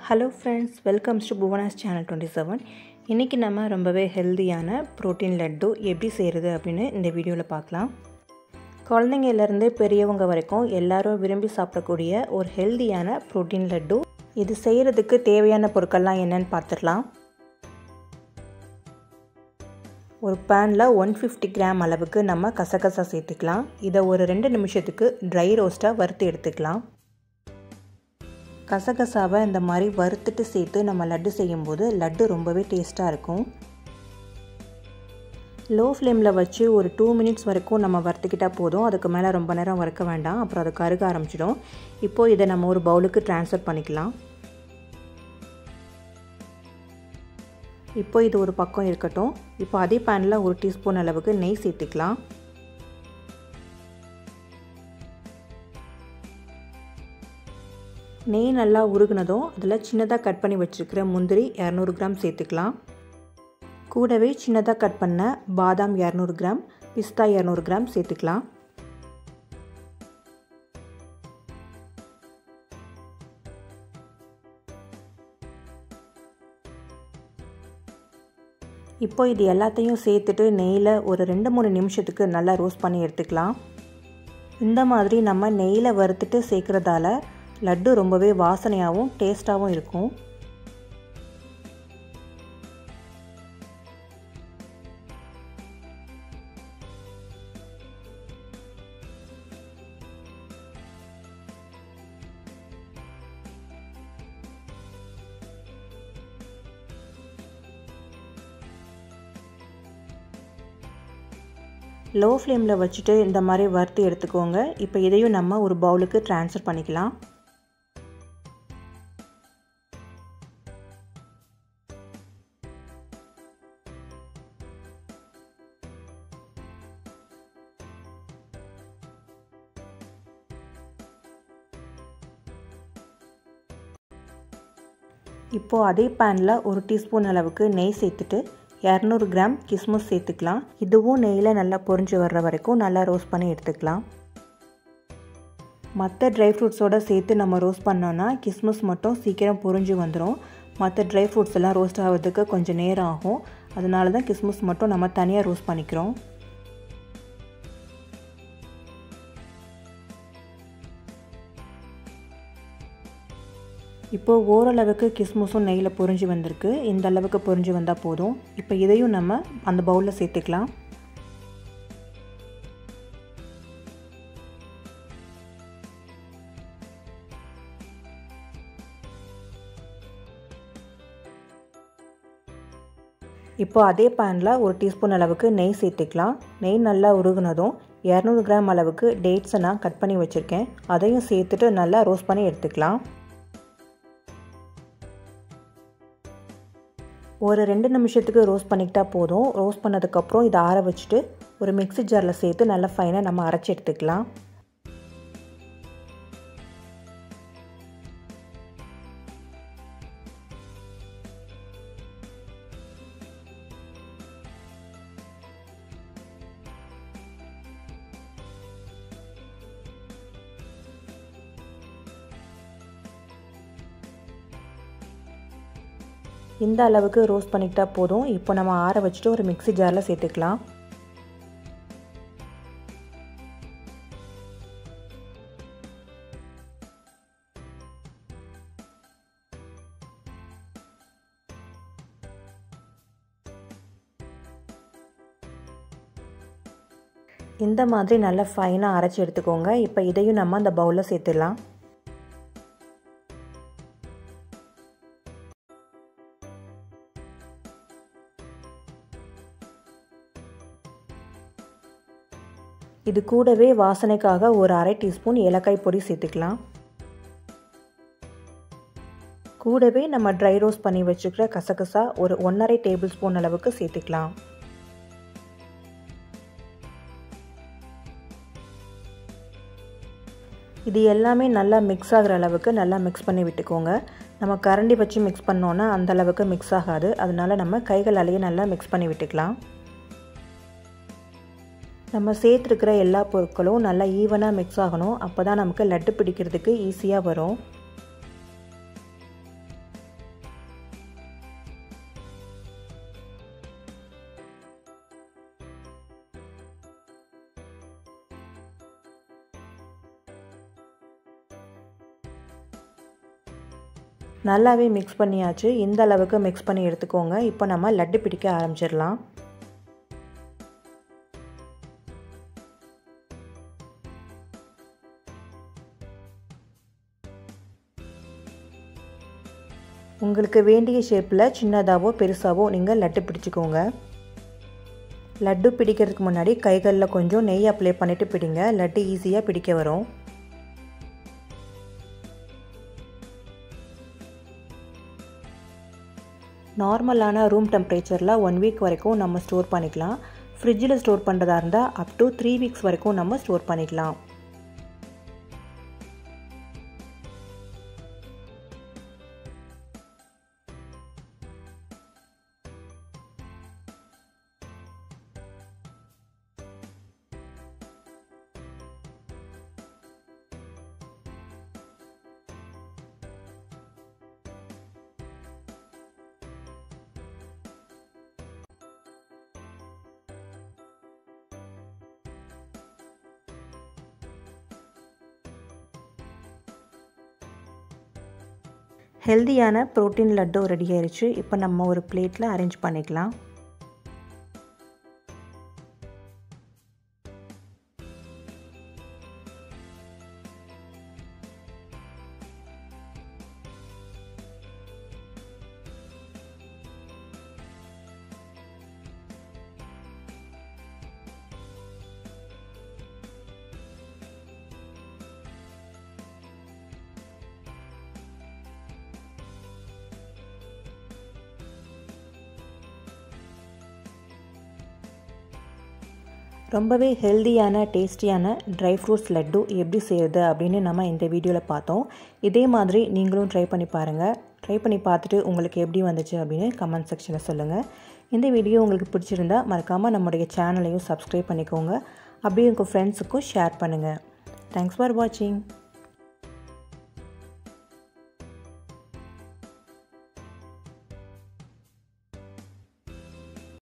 Hello friends, welcome to Bhuvana's channel 27. இன்னைக்கு நம்ம ரொம்பவே ஹெல்தியான புரோட்டீன் லட்டு எப்படி செய்யறது அப்படினு இந்த வீடியோல பார்க்கலாம். குழந்தைங்கல இருந்து பெரியவங்க வரைக்கும் எல்லாரும் விரும்பி சாப்பிடக்கூடிய ஒரு ஹெல்தியான புரோட்டீன் லட்டு. இது செய்யிறதுக்கு தேவையான பொருட்கள்லாம் என்னன்னு பார்த்திடலாம். ஒரு panல 150 கிராம் அளவுக்கு நம்ம கசகசா சேர்த்துக்கலாம். இத ஒரு 2 நிமிஷத்துக்கு dry roast வறுத்து எடுத்துக்கலாம். கசகசாவை இந்த மாதிரி வறுத்துட்டு சேர்த்து நம்ம லட்டு செய்யும்போது லட்டு ரொம்பவே டேஸ்டா இருக்கும். லோ ஃப்ளேம்ல வச்சு ஒரு 2 மினிட்ஸ் வரைக்கும் நம்ம வறுத்துக்கிட்டா போதும். அதுக்கு மேல ரொம்ப நேரம் வறுக்க வேண்டாம். அப்புறம் அது கருக ஆரம்பிச்சிடும். இப்போ இத நம்ம ஒரு பவுலுக்கு ட்ரான்ஸ்ஃபர் பண்ணிக்கலாம். இப்போ இது ஒரு பக்கம் இருக்கட்டும். இப்போ அதே panல 1 டீஸ்பூன் அளவுக்கு நெய் சேர்த்துக்கலாம். நெய் நல்லா உருகுனதும் அதில் சின்னதாக கட் பண்ணி வச்சிருக்கிற முந்திரி 200 கிராம் சேர்த்துக்கலாம். கூடவே சின்னதாக கட் பண்ண பாதாம் 200 கிராம், பிஸ்தா 200 கிராம் சேர்த்துக்கலாம். இப்போ இது எல்லாத்தையும் சேர்த்துட்டு நெய்யில் ஒரு 2-3 நிமிஷத்துக்கு நல்லா ரோஸ்ட் பண்ணி எடுத்துக்கலாம். இந்த மாதிரி நம்ம நெய்யில் வறுத்துட்டு சேர்க்கறதால லட்டு ரொம்பவே வாசனையாகவும் டேஸ்டாகவும் இருக்கும். லோ ஃப்ளேமில் வச்சுட்டு இந்த மாதிரி வறுத்து எடுத்துக்கோங்க. இப்போ இதையும் நம்ம ஒரு பவுலுக்கு ட்ரான்ஸ்ஃபர் பண்ணிக்கலாம். இப்போ அதே panல 1 டீஸ்பூன் அளவுக்கு நெய் சேர்த்துட்டு 200 கிராம் கிஸ்மிஸ் சேர்த்துக்கலாம். இதுவும் நெய்யில் நல்லா பொரிஞ்சு வர்ற வரைக்கும் நல்லா ரோஸ்ட் பண்ணி எடுத்துக்கலாம். மற்ற ட்ரை ஃப்ரூட்ஸோடு சேர்த்து நம்ம ரோஸ்ட் பண்ணோன்னா கிஸ்மிஸ் மட்டும் சீக்கிரம் பொரிஞ்சு வந்துடும். மற்ற ட்ரை ஃப்ரூட்ஸ் எல்லாம் ரோஸ்ட் ஆகிறதுக்கு கொஞ்சம் நேரம் ஆகும். அதனால தான் கிஸ்மிஸ் மட்டும் நம்ம தனியாக ரோஸ்ட் பண்ணிக்கிறோம். இப்போ ஓரளவுக்கு கிஸ்மிஸும் நெய்யில் பொரிஞ்சு வந்திருக்கு. இந்த அளவுக்கு பொரிஞ்சு வந்தால் போதும். இப்போ இதையும் நம்ம அந்த பவுலில் சேர்த்துக்கலாம். இப்போ அதே panல 1 டீஸ்பூன் அளவுக்கு நெய் சேர்த்துக்கலாம். நெய் நல்லா உருகுனதும் 200 கிராம் அளவுக்கு டேட்ஸை நான் கட் பண்ணி வச்சுருக்கேன். அதையும் சேர்த்துட்டு நல்லா ரோஸ்ட் பண்ணி எடுத்துக்கலாம். ஒரு 2 நிமிஷத்துக்கு ரோஸ்ட் பண்ணிக்கிட்டா போதும். ரோஸ்ட் பண்ணதுக்கப்புறம் இதை ஆற வச்சுட்டு ஒரு மிக்ஸி ஜாரில் சேர்த்து நல்லா ஃபைனாக நம்ம அரைச்சி எடுத்துக்கலாம். இந்த அளவுக்கு ரோஸ்ட் பண்ணிக்கிட்டா போதும். இப்போ நம்ம ஆற வச்சுட்டு ஒரு மிக்ஸி ஜாரில் சேர்த்துக்கலாம். இந்த மாதிரி நல்லா ஃபைனாக அரைச்சி எடுத்துக்கோங்க. இப்போ இதையும் நம்ம அந்த பவுலில் சேர்த்துடலாம். இது கூடவே வாசனைக்காக ஒரு 1/2 டீஸ்பூன் ஏலக்காய் பொடி சேர்த்துக்கலாம். கூடவே நம்ம ட்ரை ரோஸ்ட் பண்ணி வச்சுக்கிற கசகசா ஒரு 1/2 டேபிள் ஸ்பூன் அளவுக்கு சேர்த்துக்கலாம். இது எல்லாமே நல்லா மிக்ஸ் ஆகிற அளவுக்கு நல்லா மிக்ஸ் பண்ணி விட்டுக்கோங்க. நம்ம கரண்டி வச்சு மிக்ஸ் பண்ணோன்னா அந்த அளவுக்கு மிக்ஸ் ஆகாது. அதனால நம்ம கைகளாலேயே நல்லா மிக்ஸ் பண்ணி விட்டுக்கலாம். நம்ம சேர்த்துருக்கிற எல்லா பொருட்களும் நல்லா ஈவனாக மிக்ஸ் ஆகணும். அப்போ தான் நமக்கு லட்டு பிடிக்கிறதுக்கு ஈஸியாக வரும். நல்லாவே மிக்ஸ் பண்ணியாச்சு. இந்த அளவுக்கு மிக்ஸ் பண்ணி எடுத்துக்கோங்க. இப்போ நம்ம லட்டு பிடிக்க ஆரம்பிச்சிடலாம். உங்களுக்கு வேண்டிய ஷேப்பில் சின்னதாவோ பெருசாவோ நீங்கள் லட்டு பிடிச்சிக்கோங்க. லட்டு பிடிக்கிறதுக்கு முன்னாடி கைகளில் கொஞ்சம் நெய் அப்ளை பண்ணிவிட்டு பிடிங்க. லட்டு ஈஸியாக பிடிக்க வரும். நார்மலான ரூம் டெம்பரேச்சரில் 1 வீக் வரைக்கும் நம்ம ஸ்டோர் பண்ணிக்கலாம். ஃப்ரிட்ஜில் ஸ்டோர் பண்ணுறதா இருந்தால் அப் டு 3 வீக்ஸ் வரைக்கும் நம்ம ஸ்டோர் பண்ணிக்கலாம். ஹெல்தியான புரோட்டீன் லட்டு ரெடி ஆயிடுச்சு. இப்போ நம்ம ஒரு பிளேட்டில் அரேஞ்ச் பண்ணிக்கலாம். ரொம்பவே ஹெல்தியான டேஸ்டியான ட்ரை ஃப்ரூட்ஸ் லட்டு எப்படி செய்கிறது அப்படின்னு நம்ம இந்த வீடியோவில் பார்த்தோம். இதே மாதிரி நீங்களும் ட்ரை பண்ணி பாருங்கள். ட்ரை பண்ணி பார்த்துட்டு உங்களுக்கு எப்படி வந்துச்சு அப்படின்னு கமெண்ட் செக்ஷனில் சொல்லுங்கள். இந்த வீடியோ உங்களுக்கு பிடிச்சிருந்தா மறக்காமல் நம்முடைய சேனலையும் சப்ஸ்கிரைப் பண்ணிக்கோங்க. அப்படியே உங்கள் ஃப்ரெண்ட்ஸுக்கும் ஷேர் பண்ணுங்கள். தேங்க்ஸ் ஃபார் வாட்சிங்.